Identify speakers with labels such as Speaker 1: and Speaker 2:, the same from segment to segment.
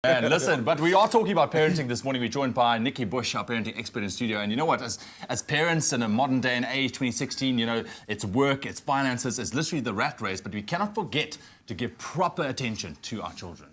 Speaker 1: And listen, but we are talking about parenting this morning. We're joined by Nikki Bush, our parenting expert in studio. And you know what? As parents in a modern day and age, 2016, you know, it's work, it's finances, it's literally the rat race. But we cannot forget to give proper attention to our children.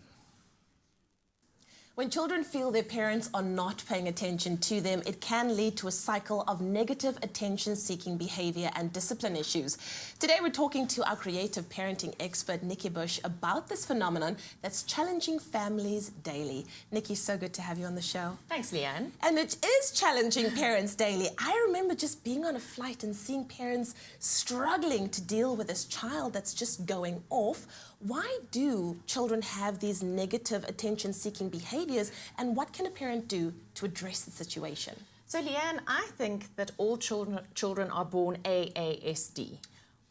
Speaker 2: When children feel their parents are not paying attention to them, it can lead to a cycle of negative attention-seeking behavior and discipline issues. Today, we're talking to our creative parenting expert, Nikki Bush, about this phenomenon that's challenging families daily. Nikki, so good to have you on the show.
Speaker 3: Thanks, Leanne.
Speaker 2: And it is challenging parents daily. I remember just being on a flight and seeing parents struggling to deal with this child that's just going off. Why do children have these negative attention-seeking behaviors, and what can a parent do to address the situation?
Speaker 3: So, Leanne, I think that all children are born AASD,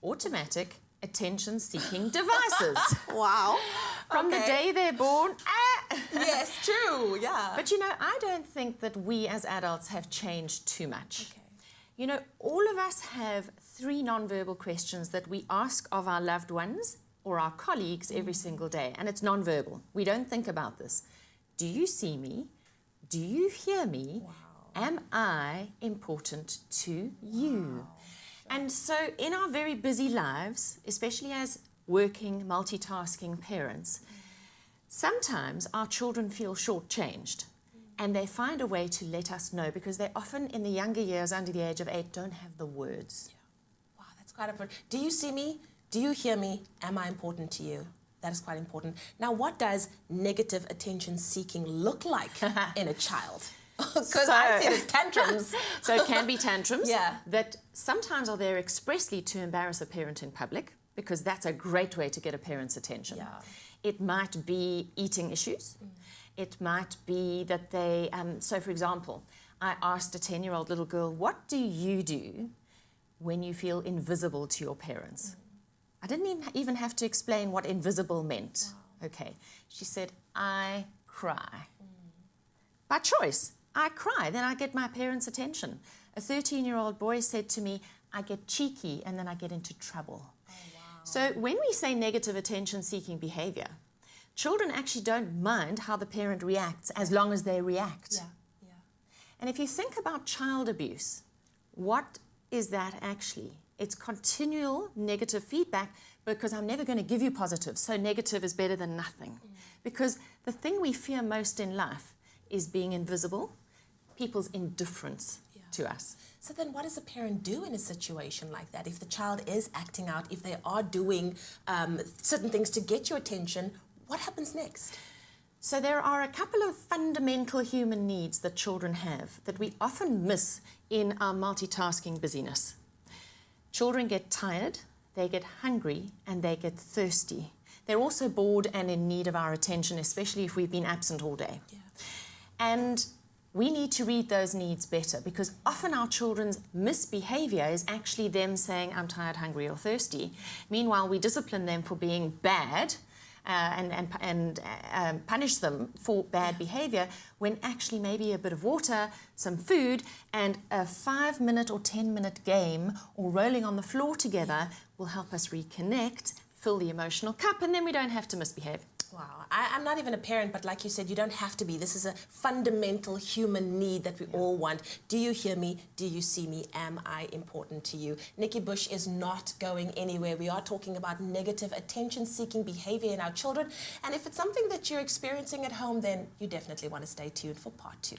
Speaker 3: automatic attention-seeking devices.
Speaker 2: Wow.
Speaker 3: From the day they're born,
Speaker 2: Yes, true, yeah.
Speaker 3: But you know, I don't think that we as adults have changed too much.
Speaker 2: Okay.
Speaker 3: You know, all of us have 3 non-verbal questions that we ask of our loved ones or our colleagues every single day, and it's non-verbal. We don't think about this. Do you see me? Do you hear me?
Speaker 2: Wow.
Speaker 3: Am I important to you? And so in our very busy lives, especially as working, multitasking parents, sometimes our children feel shortchanged, and they find a way to let us know, because they often, in the younger years, under the age of 8, don't have the words.
Speaker 2: Yeah. Wow, that's quite important. Do you see me? Do you hear me? Am I important to you? That is quite important. Now, what does negative attention-seeking look like in a child? Because I've seen it tantrums.
Speaker 3: So it can be tantrums
Speaker 2: Yeah.
Speaker 3: that sometimes are there expressly to embarrass a parent in public, because that's a great way to get a parent's attention.
Speaker 2: Yeah.
Speaker 3: It might be eating issues. It might be that they, so for example, I asked a 10-year-old little girl, what do you do when you feel invisible to your parents? I didn't even have to explain what invisible meant. Wow. Okay. She said, I cry. By choice, I cry, then I get my parents' attention. A 13-year-old boy said to me, I get cheeky and then I get into trouble.
Speaker 2: Oh, wow.
Speaker 3: So when we say negative attention-seeking behavior, children actually don't mind how the parent reacts as long as they react.
Speaker 2: Yeah, yeah.
Speaker 3: And if you think about child abuse, what is that actually? It's continual negative feedback, because I'm never going to give you positive, so negative is better than nothing. Because the thing we fear most in life is being invisible, people's indifference to us.
Speaker 2: So then what does a parent do in a situation like that? If the child is acting out, if they are doing certain things to get your attention, what happens next?
Speaker 3: So there are a couple of fundamental human needs that children have that we often miss in our multitasking busyness. Children get tired, they get hungry, and they get thirsty. They're also bored and in need of our attention, especially if we've been absent all day.
Speaker 2: Yeah.
Speaker 3: And we need to read those needs better, because often our children's misbehavior is actually them saying, I'm tired, hungry, or thirsty. Meanwhile, we discipline them for being bad and punish them for bad behavior, when actually maybe a bit of water, some food, and a 5-minute or 10-minute game or rolling on the floor together will help us reconnect, fill the emotional cup, and then we don't have to misbehave.
Speaker 2: Wow. I'm not even a parent, but like you said, you don't have to be. This is a fundamental human need that we all want. Do you hear me? Do you see me? Am I important to you? Nikki Bush is not going anywhere. We are talking about negative attention-seeking behavior in our children. And if it's something that you're experiencing at home, then you definitely want to stay tuned for part 2.